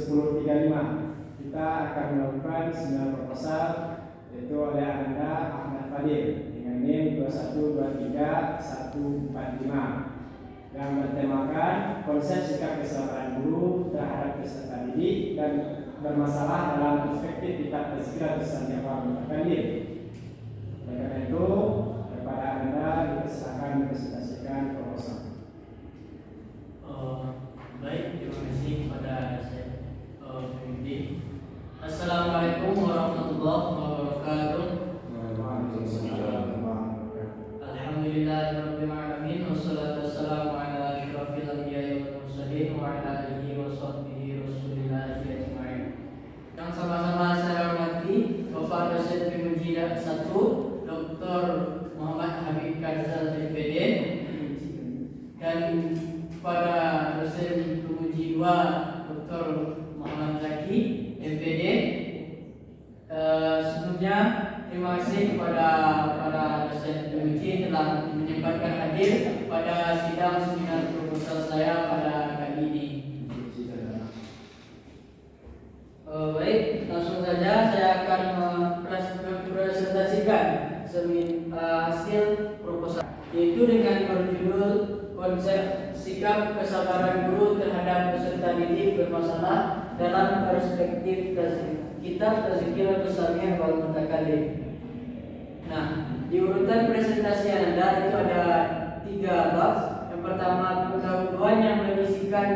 10.35 kita akan melakukan seminar proposal yaitu oleh Anda Ahmad Fadil dengan NIM 2123145 yang bertemakan konsep sikap kesabaran guru terhadap peserta didik dan bermasalah dalam perspektif kitab Tazkirah Tasawuf Mutakalim. Oleh karena itu, kepada Anda dipersilakan mempresentasikan proposal. Baik, terima kasih kepada saya pemimpin. Assalamualaikum warahmatullahi wabarakatuh. Alhamdulillahirabbil alamin wassalatu wassalamu ala asyrofil anbiya'i wal mursalin wa ala alihi wa sahbihi rasulillahi ajma'in. Yang sama-sama saya hormati Bapak dosen Pemuji 1 Dr. Muhammad Habib Karzal MPD dan kepada dosen Pemuji 2 Dr. Muhammad Zaki MPD. Sebelumnya terima kasih kepada para dosen Pemuji telah menyempatkan hadir pada sidang seminar proposal saya pada kali ini. Baik, langsung saja saya akan mempresentasikan hasil proposal, yaitu dengan berjudul konsep sikap kesabaran guru terhadap peserta didik bermasalah dalam perspektif kitab Tazkirah Tasawuf wal Mutakalim. Nah, di urutan presentasi Anda itu ada 3 bab. Yang pertama, pendahuluan yang berisikan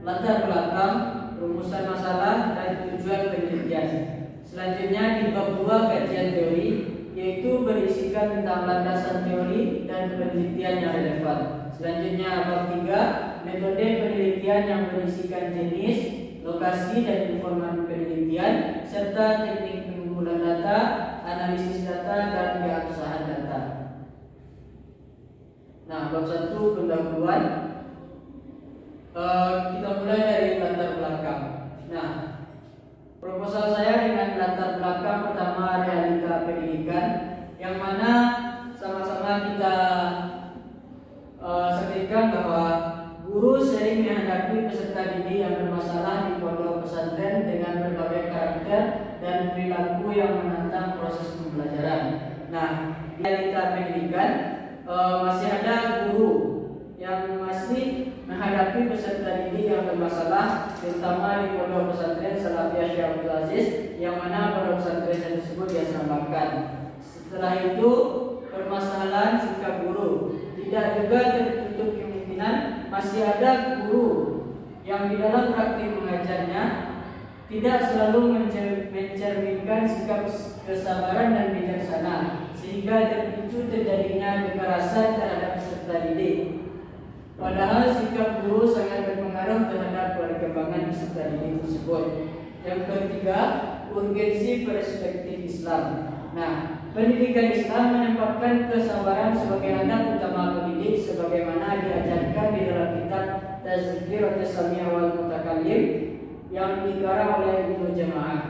latar belakang, rumusan masalah, dan tujuan penelitian. Selanjutnya di bab 2 kajian teori, yaitu berisikan tentang landasan teori dan penelitian yang relevan. Selanjutnya bab 3 metode penelitian yang berisikan jenis, lokasi dan informan penelitian serta teknik pengumpulan data, analisis data dan keabsahan data. Nah, bab 1 pendahuluan. Kita mulai dari latar belakang. Nah, proposal saya dengan latar belakang pertama realita pendidikan, yang mana sama-sama kita saksikan bahwa guru sering menghadapi peserta didik yang bermasalah di pondok pesantren dengan berbagai karakter dan perilaku yang menantang proses pembelajaran. Nah, di realita pendidikan masih ada guru yang masih menghadapi peserta didik yang bermasalah, terutama di pondok pesantren Salafiyah Syekh Abdul Aziz, yang mana pondok pesantren tersebut diasramakan. Setelah itu, permasalahan sikap guru. Tidak juga tertutup kemungkinan masih ada guru yang di dalam praktik mengajarnya tidak selalu mencerminkan sikap kesabaran dan bijaksana, sehingga terpicu terjadinya kekerasan terhadap peserta didik. Padahal sikap guru sangat berpengaruh terhadap perkembangan peserta didik tersebut. Yang ketiga, urgensi perspektif Islam. Nah, pendidikan Islam menempatkan kesabaran sebagai anak utama pendidik sebagaimana diajarkan di dalam kitab Tazkirah Tasawuf wal Mutakalim yang dikarang oleh Ibnu Jamaah.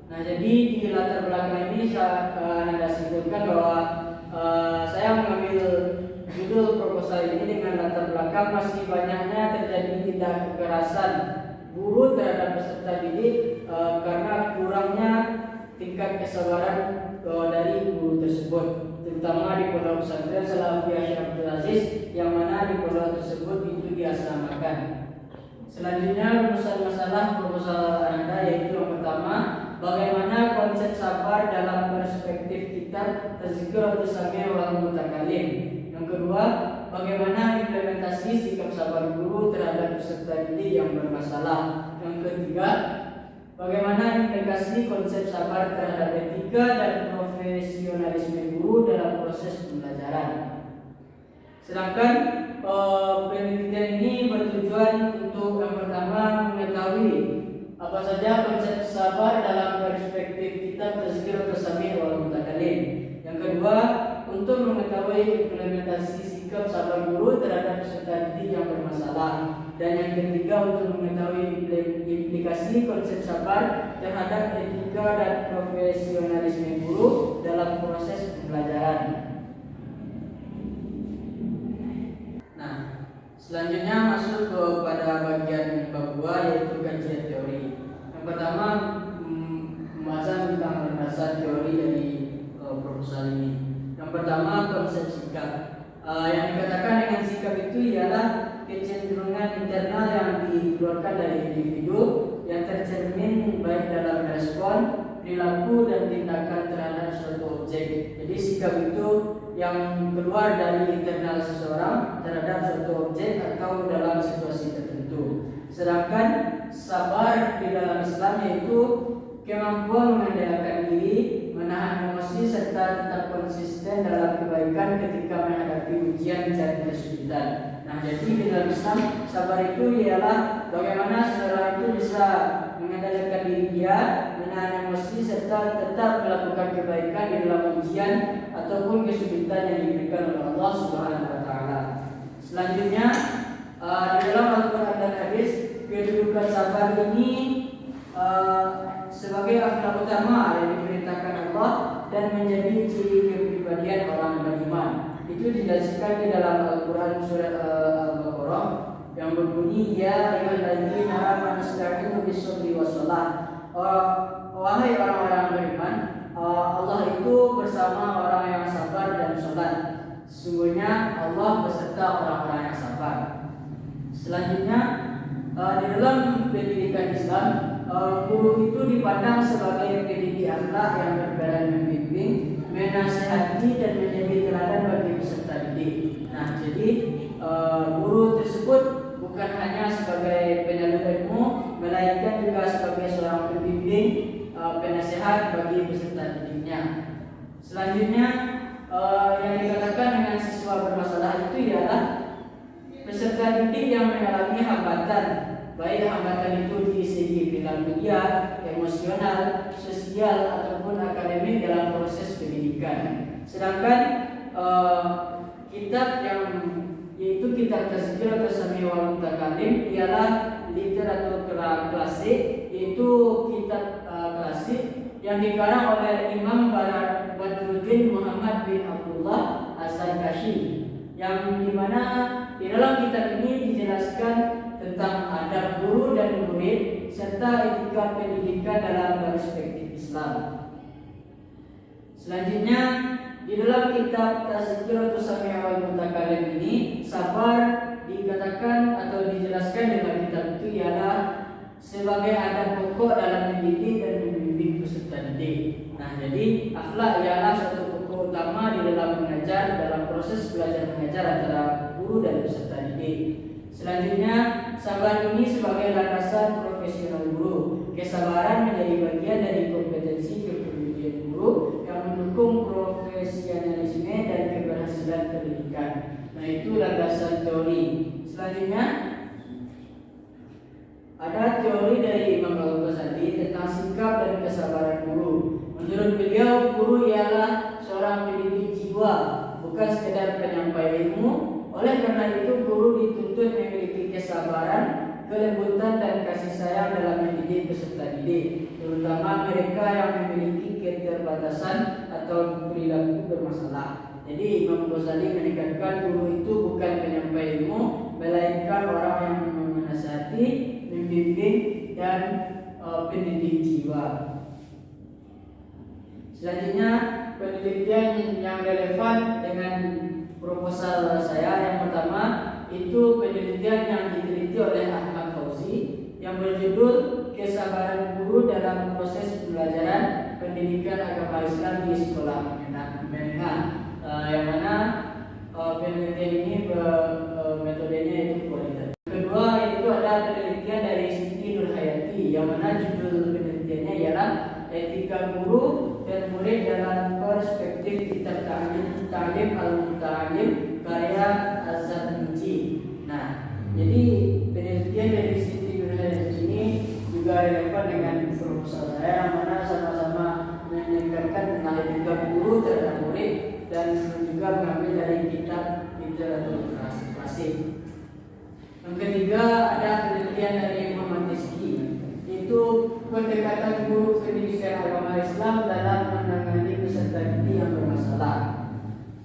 Nah, jadi di latar belakang ini saya sebutkan bahwa saya mengambil judul proposal ini dengan latar belakang masih banyaknya terjadi tindak kekerasan guru terhadap peserta didik karena kurangnya tingkat kesabaran dari guru tersebut, terutama di pondok pesantren Salafiyah Syekh Abdul Aziz yang mana di pondok tersebut itu diasramakan. Selanjutnya rumusan masalah proposal Anda, yaitu yang pertama, bagaimana konsep sabar dalam perspektif kitab Tazkirah Tasawuf wal Mutakalim. Yang kedua, bagaimana implementasi sikap sabar guru terhadap peserta didik yang bermasalah. Yang ketiga, bagaimana implikasi konsep sabar terhadap etika dan profesionalisme guru dalam proses pembelajaran. Sedangkan penelitian ini bertujuan untuk yang pertama mengetahui apa saja konsep sabar dalam perspektif kitab Tazkirah Tasawuf wal Mutakalim. Yang kedua, untuk mengetahui implementasi sikap sabar guru terhadap peserta didik yang bermasalah. Dan yang ketiga, untuk mengetahui implikasi konsep sabar terhadap etika dan profesionalisme guru dalam proses pembelajaran. Nah, Selanjutnya masuk kepada bagian bab 2, yaitu kajian teori. Yang pertama, pembahasan tentang landasan teori dari proposal ini. Yang pertama, konsep sikap. Yang dikatakan dengan sikap itu ialah kecenderungan internal yang dikeluarkan dari individu yang tercermin baik dalam respon, perilaku, dan tindakan terhadap suatu objek. Jadi sikap itu yang keluar dari internal seseorang terhadap suatu objek atau dalam situasi tertentu. Sedangkan sabar di dalam Islam yaitu kemampuan mengendalikan diri, menahan emosi, serta tetap konsisten dalam kebaikan ketika menghadapi ujian dan kesulitan. Nah, jadi di dalam Islam sabar itu ialah bagaimana seseorang itu bisa mengendalikan diri dia, menahan emosi, serta tetap melakukan kebaikan di dalam ujian ataupun kesulitan yang diberikan oleh Allah Subhanahu wa taala. Selanjutnya di dalam Al-Qur'an dan hadis, kedudukan sabar ini sebagai akhlak utama yang diperintahkan Allah dan menjadi ciri kepribadian orang beriman. Itu dijelaskan di dalam Al-Qur'an surat Al-Baqarah yang berbunyi, ya ayyuhalladzina amanu ista'inu bis-sabri was-shalah. Wahai orang-orang beriman, Allah itu bersama orang yang sabar dan sholat. Sesungguhnya Allah beserta orang-orang yang sabar. Selanjutnya di dalam pendidikan Islam, guru itu dipandang sebagai pendidik akhlak yang berperan membimbing, menasihati, dan menjadi teladan bagi peserta didik. Nah, jadi guru tersebut bukan hanya sebagai penyalur ilmu, melainkan juga sebagai seorang pembimbing, penasihat bagi peserta didiknya. Selanjutnya yang dikatakan dengan siswa bermasalah itu ialah peserta didik yang mengalami hambatan, baik hambatan itu di segi perilaku dia, emosional, sosial, ataupun akademik dalam proses pendidikan. Sedangkan kitab yang yaitu kitab Tazkir atau Sami wal Mutakalim ialah literatur klasik, yaitu kitab klasik yang dikarang oleh Imam Badruddin Muhammad bin Abdullah As-Sarkashi, yang dimana di dalam kitab ini dijelaskan tentang adab guru dan murid serta etika pendidikan dalam perspektif Islam. Selanjutnya di dalam kitab Tazkiratus Sami' wal Mutakalim ini, sabar dikatakan atau dijelaskan dalam kitab itu ialah sebagai adab pokok dalam mendidik dan membimbing peserta didik. Nah, jadi akhlak ialah satu pokok utama di dalam mengajar, dalam proses belajar mengajar antara guru dan peserta didik. Selanjutnya, sabar ini sebagai landasan profesional guru. Kesabaran menjadi bagian dari kompetensi kepemimpinan guru yang mendukung profesionalisme dan keberhasilan pendidikan. Nah, itu landasan teori. Selanjutnya ada teori dari Imam Al-Ghazali tentang sikap dan kesabaran guru. Menurut beliau, guru ialah seorang pendidik jiwa, bukan sekedar penyampai ilmu. Oleh karena itu, guru dituntut memiliki kesabaran, kelembutan, dan kasih sayang dalam mendidik peserta didik, terutama mereka yang memiliki keterbatasan atau perilaku bermasalah. Jadi Imam Ghazali menekankan guru itu bukan penyampai ilmu, melainkan orang yang menasihati, membimbing, dan pendidik jiwa. Selanjutnya, penelitian yang relevan dengan proposal saya yang pertama itu penelitian yang diteliti oleh Ahmad Fauzi yang berjudul Kesabaran Guru dalam Proses Pembelajaran Pendidikan Agama Islam di Sekolah Menengah, yang mana penelitian ini metodenya itu kualitatif. Kedua itu ada penelitian dari Siti Nurhayati yang mana judul penelitiannya ialah Etika Guru dan Murid dalam Perspektif Kitab Ta'lim Al-Muta'alim karya Az-Zarnuji. Nah, jadi penelitian dari Siti Nurhayati ini juga relevan dengan proposal saya yang mana sama-sama meningkatkan tentang etika guru terhadap murid dan juga mengambil dari kitab literatur klasik. Yang ketiga ada penelitian dari Muhammad Rizki, itu pendekatan guru pendidikan agama Islam dalam menangani peserta didik yang bermasalah.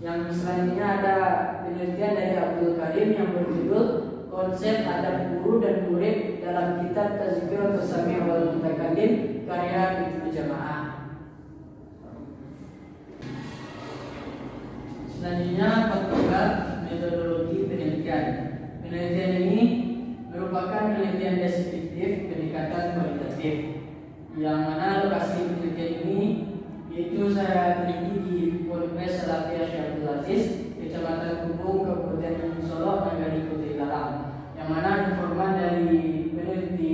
Yang selanjutnya ada penelitian dari Abdul Karim yang berjudul konsep adab guru dan murid dalam kitab Tazkiratus Sami' wal Mutakallim karya Ibnu Jamaah. Selanjutnya ketiga, metodologi penelitian. Penelitian ini merupakan penelitian deskriptif pendekatan kualitatif, yang mana lokasi penelitian ini yaitu saya teliti di Polres Salafiyah Syekh Abdul Aziz, Kecamatan Kubung, Kabupaten Solok, Negari Kota Ilalang. Yang mana informan dari peneliti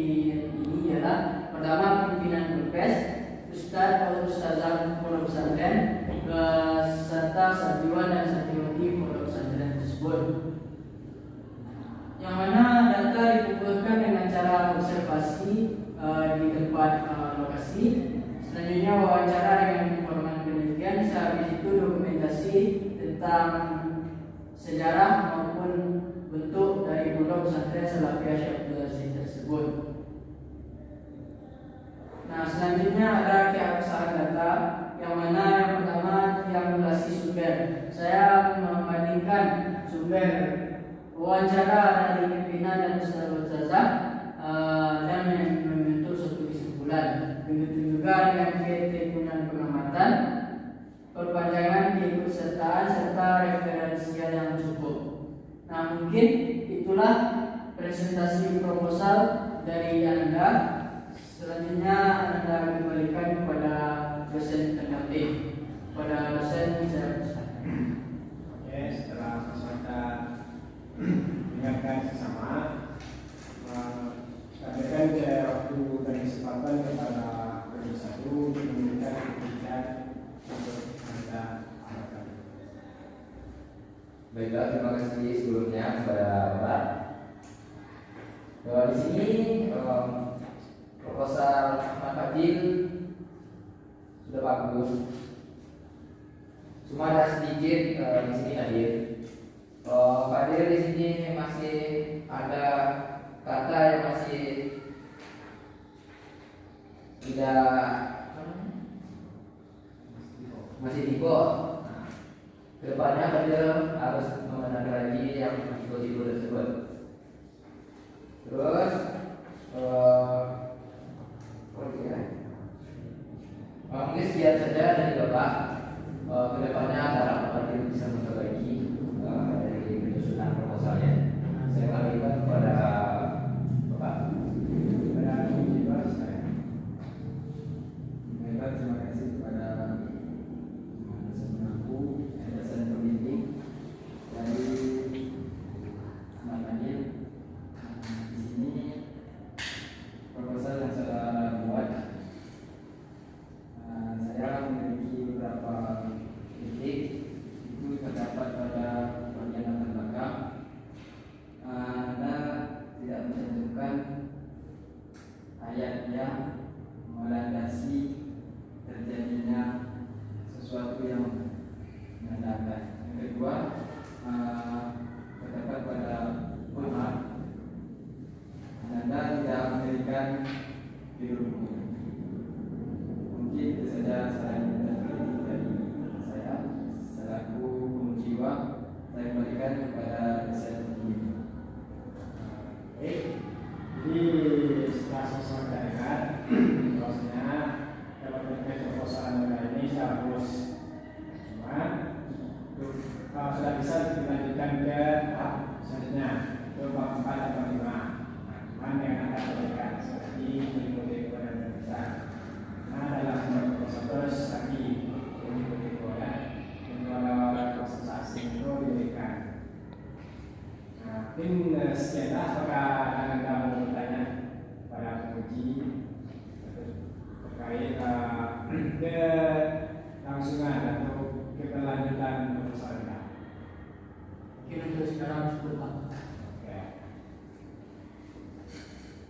ini ialah pertama pimpinan Polres, Ustadz atau Ustazah Pondok Pesantren, serta santriwan dan santriwati pondok pesantren tersebut. Yang mana data dikumpulkan dengan cara observasi di tempat lokasi. Selanjutnya wawancara dengan informan penelitian. Sehabis itu dokumentasi tentang sejarah maupun bentuk dari pondok pesantren Salafiyah Syekh Abdul Aziz tersebut. Nah, selanjutnya ada keabsahan data, yang mana yang pertama triangulasi sumber. Saya membandingkan sumber wawancara dari pimpinan dan ustazah dan membentuk suatu kesimpulan. Begitu juga dengan ketekunian pengamatan, perpanjangan keikutsertaan serta referensial yang cukup. Nah, mungkin itulah presentasi proposal dari Anda. Selanjutnya Anda kembalikan kepada dosen pendamping, pada dosen saya persilakan. Oke, setelah kita mendengarkan sesama, sampaikan ke waktu dan kesempatan kepada Proyek 1 untuk memberikan kritikan untuk Anda harapkan. Baiklah, terima kasih sebelumnya kepada Bapak. Di sini proposal Ahmad Fadil sudah bagus. Cuma ada sedikit di sini hadir. Fadil di sini masih ada kata yang masih tidak masih dikot. Kedepannya Fadil harus mengenal lagi yang tipe-tipe tersebut. Terus mungkin sekian saja dari Bapak. Kedepannya harap Fadil bisa memperbaiki dari penyusunan proposalnya. Saya kembalikan kepada Bapak. Terima kasih kepada dosen pengampu, dosen pembimbing dari Ahmad Fadil. Di sini proposal yang saya buat, saya memiliki beberapa titik itu terdapat pada bagian latar belakang. Anda tidak mencantumkan ayat yang melandasi terjadinya sesuatu yang menandakan. Yang kedua, terdapat pada ulama, Anda tidak memberikan judul buku. Mungkin itu saja saran dan kritik dari saya selaku pengujiwa. Saya kembalikan kepada dosen ini. Baik, jadi setelah selesai mendengar, bahwasanya dapat mengenai proposal Anda ini secara halus. Cuma kalau sudah bisa dilanjutkan ke tahap selanjutnya, ke bab 4 atau 5. Cuman yang Anda berikan seperti mengikuti kepada kita. Nah, dalam proposal terus lagi mengikuti kepada dan proses asing itu diberikan. Nah, mungkin sekianlah. Apakah Anda mau bertanya pada penguji terkait kelangsungan atau keberlanjutan proposal Anda? Mungkin untuk sekarang cukup, Pak. Oke.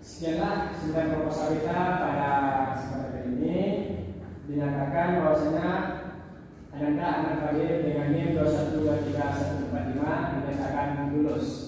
Sekianlah sembilan proposal kita pada kesempatan kali ini. Dinyatakan bahwasanya Ananda Ahmad Fadil dengan NIM 2123145 dinyatakan lulus.